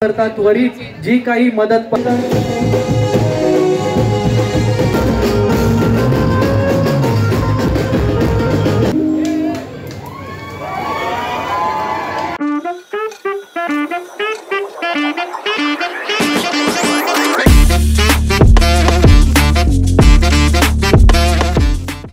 करता त्वरित जी काही मदत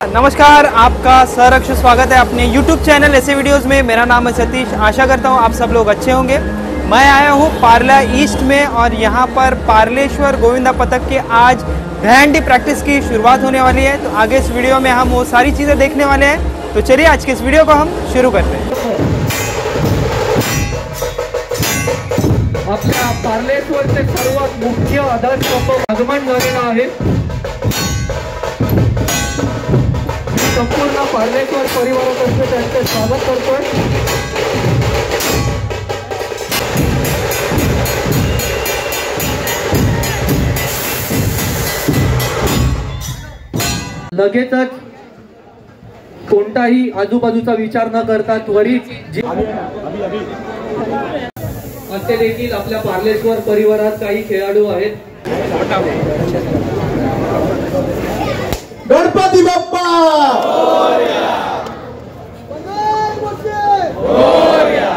नमस्कार, आपका सहर्ष स्वागत है अपने YouTube चैनल ऐसे वीडियोस में। मेरा नाम है सतीश। आशा करता हूँ आप सब लोग अच्छे होंगे। मैं आया हूँ पार्ला ईस्ट में और यहाँ पर पार्लेश्वर गोविंदा पथक के आज बैंडी प्रैक्टिस की शुरुआत होने वाली है। तो आगे इस वीडियो में हम वो सारी चीज़ें देखने वाले हैं। तो चलिए आज के इस वीडियो को हम शुरू करते हैं। आपल्या पार्लेश्वरचे सर्वात मुख्य आदर्श आगमन झालेलं आहे। संपूर्ण पार्लेश्वर परिवारातर्फे त्यांचे स्वागत करतोय। लगेचच कोणताही आजूबाजूचा विचार न करता त्वरित असे देखील आपल्या पार्लेश्वर परिवारात काही खेळाडू आहेत। गणपती बाप्पा मोरया,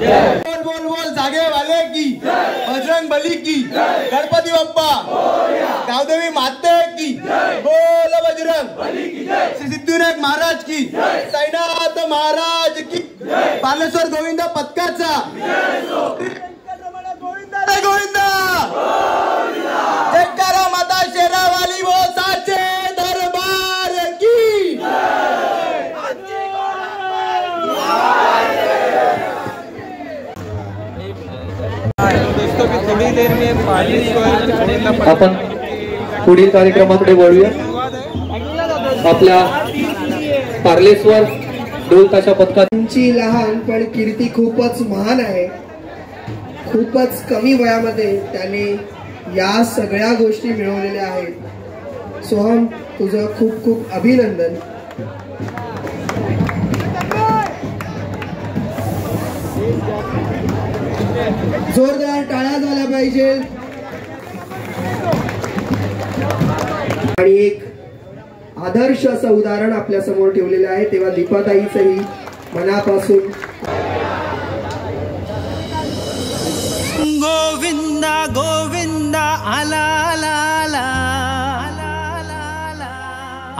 बोल बोल बोल जागे वाले की बजरंग बली की गणपती बाप्पा गावदेवी माते की बोल बजरंग बली की श्री सिद्धिविनायक महाराज की साईनाथ महाराज की पार्लेश्वर गोविंदा पथकाचा गोविंदा जयकारा माता शेरावाली वो साचे दरबार की दोस्तों की थोड़ी देर में पार्लेश्वर आपण पुढील कार्यक्रमाकडे वळूया। आपल्या पार्लेश्वर ढोल ताशा पथकाची लहान पण कीर्ती खूपच महान आहे। खूपच कमी वयामध्ये त्याने या सगळ्या गोष्टी मिळवलेल्या आहेत। सोहम, तुझं खूप खूप अभिनंदन। जोरदार टाळ्या झाल्या पाहिजे। आणि एक आदर्श असं उदाहरण आपल्या समोर ठेवलेलं आहे। तेव्हा दीपाताईचंही मनापासून गोविंदा गोविंदा आला आला आला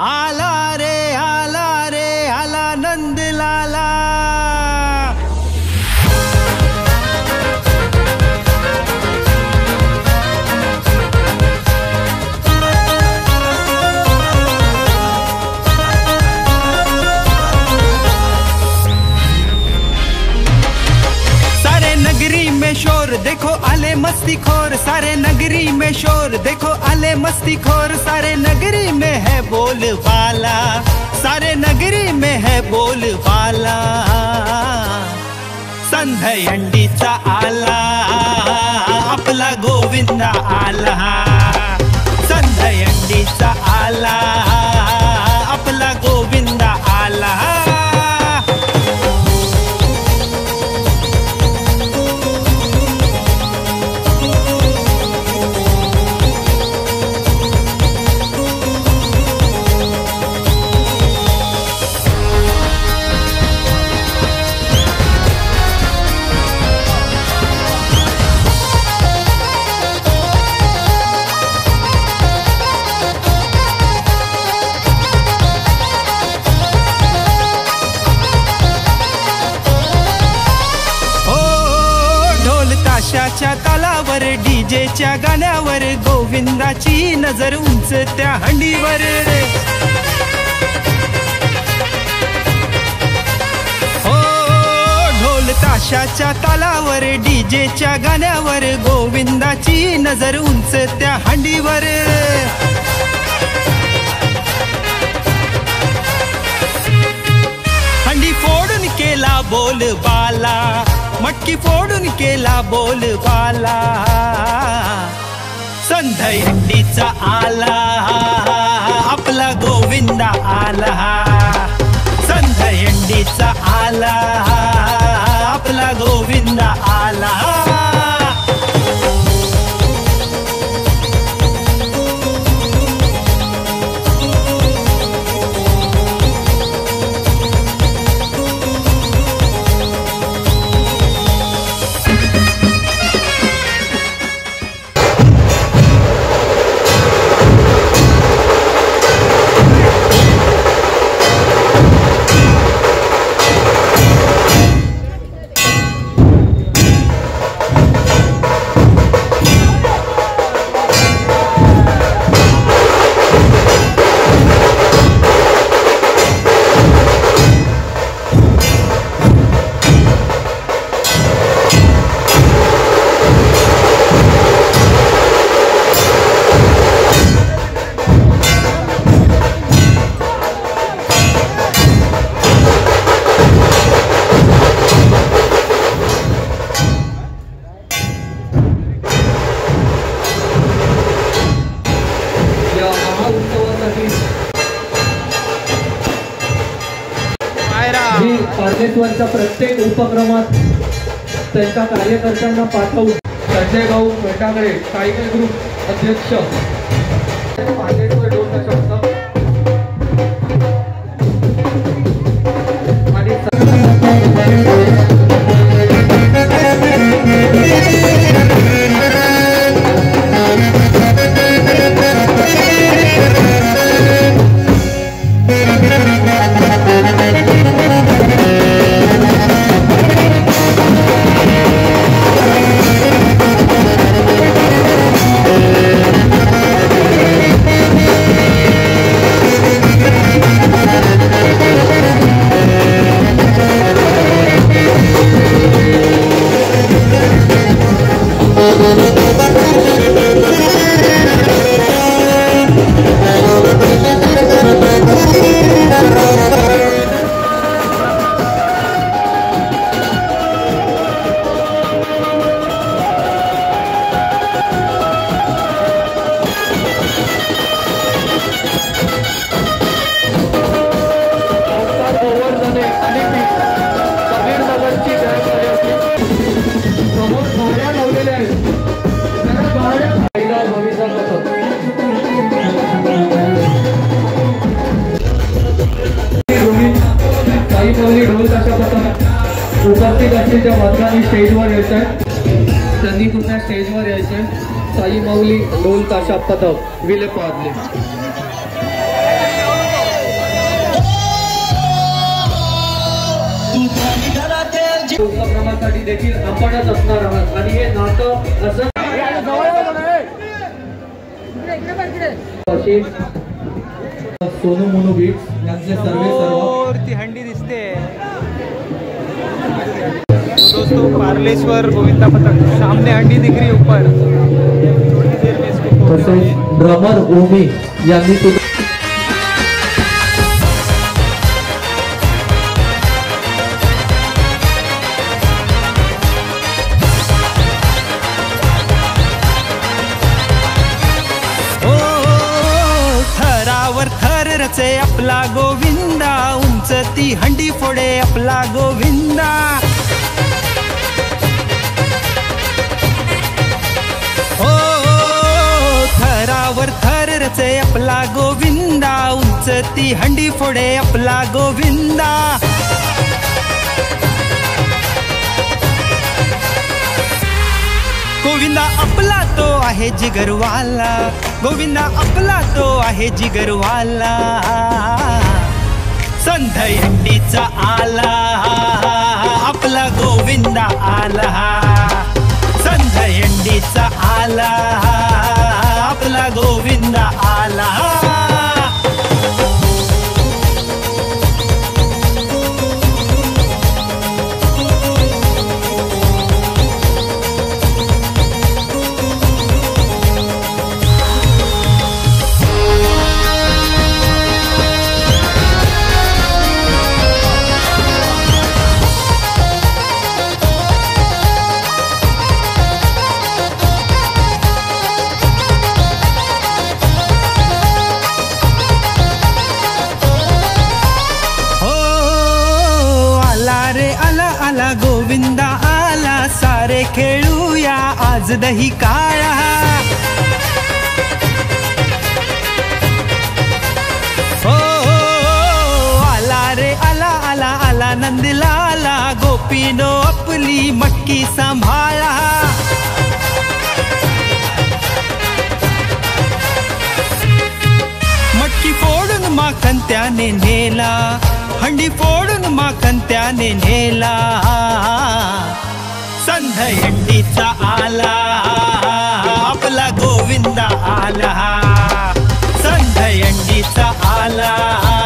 आला रे आला नंद लाला। शोर देखो आले मस्ती खोर, सारे नगरी में शोर देखो आले मस्ती खोर। सारे नगरी में है बोलबाला, सारे नगरी में है बोलबाला। संधयंडीचा आला आपला गोविंदा आला, संधयंडीचा आला आपला गोविंदा आला। ताशाच्या तालावर डीजेच्या गाण्यावर गोविंदाची नजर उंच त्या हंडीवर। हो ढोल ताशाच्या तालावर डीजेच्या गाण्यावर गोविंदाची नजर उंच त्या हंडीवर। हंडी फोडून केला बोलबाला, मटकी फोडून केला बोलबाला। संधयंडीचा आला आपला गोविंदा आला, संधयंडीचा आला आपला गोविंदा आला। पार्लेश्वरच्या प्रत्येक उपक्रमात त्यांच्या कार्यकर्त्यांना पाठवून संजय भाऊ मेटागळे टायगर ग्रुप अध्यक्ष पार्लेश्वर डोलचा शब्द उपस्थित असतील त्या मात्रांनी स्टेजवर यायचंय त्यांनी पुन्हा स्टेजवर यायचंय साई माऊली ढोल ताशा पथक विले पार्ले उपक्रमासाठी देखील आपणच असणार आहात आणि हे नातं असं सोनू मोनू बीट्स यांचे सर्व ती हंडी दिसते दोस्तों पार्लेश्वर गोविंदा पथक सामने हंडी दिख रही ऊपर थोड़ी देर में इसको ड्रमर ओमी यांनी थरावर थर रचे आपला गोविंदा उंच ती हंडी फोडे आपला गोविंदा थरावर थर रचे आपला गोविंदा उंच ती हंडी फोडे आपला गोविंदा गोविंदा आपला तो आहे जिगरवाला गोविंदा आपला तो आहे जिगरवाला संधई हंडीचा आला आपला गोविंदा आला संधई हंडीचा आला आपला गोविंदा आला गोविंदा आला सारे खेळूया आज दही काळा हो आला रे आला आला आला नंदलाला गोपीनो आपली मटकी सांभाळा मटकी फोडून माखन त्याने नेला हंडी फोडून माखन त्याने नेला संधई हंडीचा आला आपला गोविंदा आला संधई हंडीचा आला